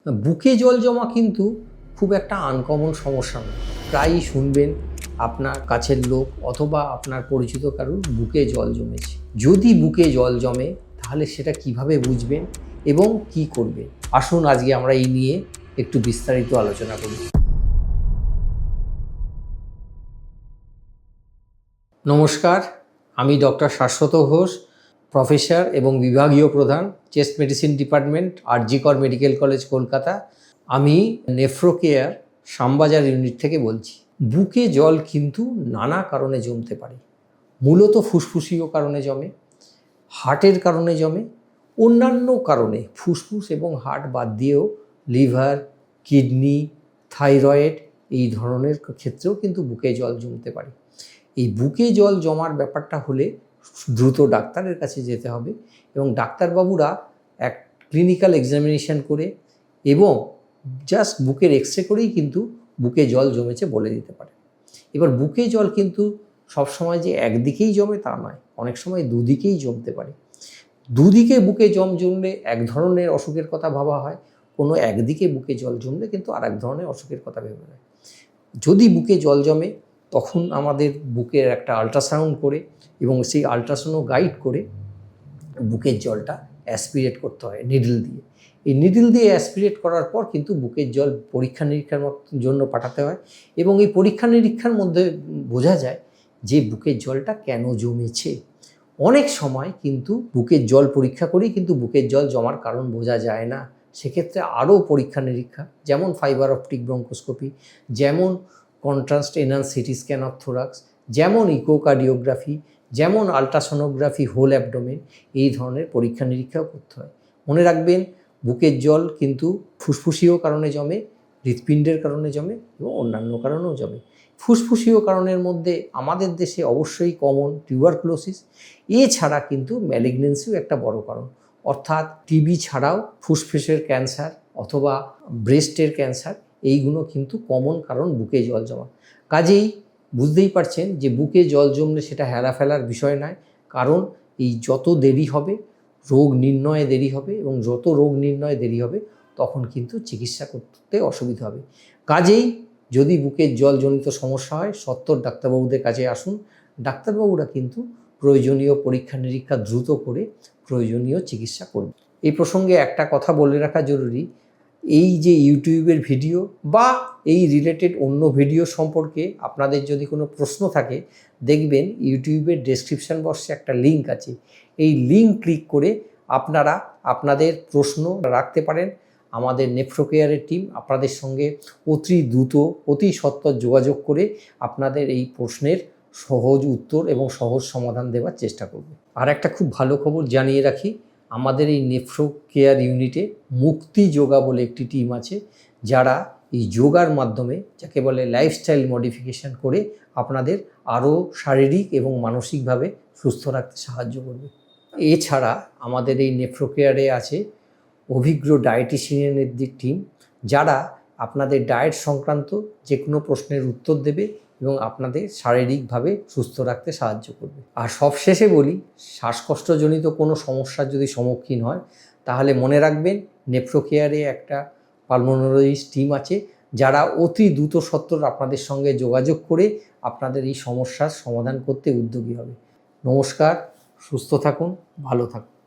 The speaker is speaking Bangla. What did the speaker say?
বুকে জল জমা কিন্তু খুব একটা আনকমন সমস্যা নয়। প্রায়ই শুনবেন আপনার কাছের লোক অথবা আপনার পরিচিত কারোর বুকে জল জমেছে। যদি বুকে জল জমে তাহলে সেটা কিভাবে বুঝবেন এবং কি করবেন, আসুন আজকে আমরা এই নিয়ে একটু বিস্তারিত আলোচনা করি। নমস্কার, আমি ডক্টর শাশ্বত ঘোষ, প্রফেসর এবং বিভাগীয় প্রধান, চেস্ট মেডিসিন ডিপার্টমেন্ট, আর.জি. কর মেডিকেল কলেজ, কলকাতা। আমি নেফ্রোকেয়ার শ্যামবাজার ইউনিট থেকে বলছি। বুকে জল কিন্তু নানা কারণে জমতে পারে। মূলত ফুসফুসীয় কারণে জমে, হার্টের কারণে জমে, অন্যান্য কারণে ফুসফুস এবং হার্ট বাদ দিয়েও লিভার, কিডনি, থাইরয়েড এই ধরনের ক্ষেত্রেও কিন্তু বুকে জল জমতে পারে। এই বুকে জল জমার ব্যাপারটা হলে দ্রুত ডাক্তারের কাছে যেতে হবে এবং ডাক্তারবাবুরা এক ক্লিনিক্যাল এক্সামিনেশন করে এবং জাস্ট বুকের এক্সরে করেই কিন্তু বুকে জল জমেছে বলে দিতে পারে। এবার বুকে জল কিন্তু সবসময় যে একদিকেই জমে তা নয়, অনেক সময় দুদিকেই জমতে পারে। দুদিকে বুকে জমলে এক ধরনের অসুখের কথা ভাবা হয়, কোনো একদিকে বুকে জল জমলে কিন্তু আর এক ধরনের অসুখের কথা ভেবে হয়। যদি বুকে জল জমে তখন আমাদের বুকের একটা আল্ট্রাসাউন্ড করে এবং সেই আল্ট্রাসাউন্ড গাইড করে বুকের জলটা অ্যাসপিরেট করতে হয় নিডল দিয়ে। এই নিডল দিয়ে অ্যাসপিরেট করার পর কিন্তু বুকের জল পরীক্ষা নিরীক্ষার জন্য পাঠাতে হয় এবং এই পরীক্ষা নিরীক্ষার মধ্যে বোঝা যায় যে বুকের জলটা কেন জমেছে। অনেক সময় কিন্তু বুকের জল পরীক্ষা করেই কিন্তু বুকের জল জমার কারণ বোঝা যায় না। সেক্ষেত্রে আরও পরীক্ষা নিরীক্ষা, যেমন ফাইবার অপটিক ব্রঙ্কোস্কোপি, যেমন contrast enhanced CT scan of thorax, যেমন ইকোকার্ডিওগ্রাফি, যেমন আলট্রাসোনোগ্রাফি হোল অ্যাবডোমেন, এই ধরনের পরীক্ষা নিরীক্ষাও করতে হয়। মনে রাখবেন, বুকের জল কিন্তু ফুসফুসীয় কারণে জমে, হৃৎপিণ্ডের কারণে জমে এবং অন্যান্য কারণেও জমে। ফুসফুসীয় কারণের মধ্যে আমাদের দেশে অবশ্যই কমন টিউবারকুলোসিস, এছাড়া কিন্তু ম্যালিগনেন্সিও একটা বড় কারণ, অর্থাৎ টিবি ছাড়াও ফুসফুসের ক্যান্সার অথবা ব্রেস্টের ক্যান্সার, এইগুলো কিন্তু কমন কারণ বুকে জল জমা। কাজেই বুঝতেই পারছেন যে বুকে জল জমলে সেটা হেলা ফেলার বিষয় নয়, কারণ এই যত দেরি হবে রোগ নির্ণয়ে দেরি হবে এবং যত রোগ নির্ণয়ে দেরি হবে তখন কিন্তু চিকিৎসা করতে অসুবিধা হবে। কাজেই যদি বুকের জলজনিত সমস্যা হয় সত্বর ডাক্তারবাবুদের কাছে আসুন। ডাক্তারবাবুরা কিন্তু প্রয়োজনীয় পরীক্ষা নিরীক্ষা দ্রুত করে প্রয়োজনীয় চিকিৎসা করবে। এই প্রসঙ্গে একটা কথা বলে রাখা জরুরি, এই যে ইউটিউবের ভিডিও বা এই রিলেটেড অন্য ভিডিও সম্পর্কে আপনাদের যদি কোনো প্রশ্ন থাকে, দেখবেন ইউটিউবের ডেসক্রিপশন বক্সে একটা লিঙ্ক আছে। এই লিঙ্ক ক্লিক করে আপনারা আপনাদের প্রশ্ন রাখতে পারেন। আমাদের নেফ্রোকেয়ারের টিম আপনাদের সঙ্গে অতি দ্রুত অতি সত্বর যোগাযোগ করে আপনাদের এই প্রশ্নের সহজ উত্তর এবং সহজ সমাধান দেওয়ার চেষ্টা করবে। আর একটা খুব ভালো খবর জানিয়ে রাখি, আমাদের এই নেফ্রোকেয়ার ইউনিটে মুক্তি যোগা বলে একটি টিম আছে, যারা এই যোগার মাধ্যমে, যাকে বলে লাইফস্টাইল মডিফিকেশান করে আপনাদের আরও শারীরিক এবং মানসিকভাবে সুস্থ রাখতে সাহায্য করবে। এছাড়া আমাদের এই নেফ্রোকেয়ারে আছে অভিজ্ঞ ডায়েটিশিয়ানের টিম, যারা আপনাদের ডায়েট সংক্রান্ত যে কোনো প্রশ্নের উত্তর দেবে এবং আপনাদের শারীরিকভাবে সুস্থ রাখতে সাহায্য করবে। আর সবশেষে বলি, শ্বাসকষ্টজনিত কোনো সমস্যার যদি সম্মুখীন হয় তাহলে মনে রাখবেন নেফ্রোকেয়ারে একটা পালমোনোলজিস্ট টিম আছে, যারা অতি দ্রুত সত্বর আপনাদের সঙ্গে যোগাযোগ করে আপনাদের এই সমস্যার সমাধান করতে উদ্যোগী হবে। নমস্কার, সুস্থ থাকুন, ভালো থাকুন।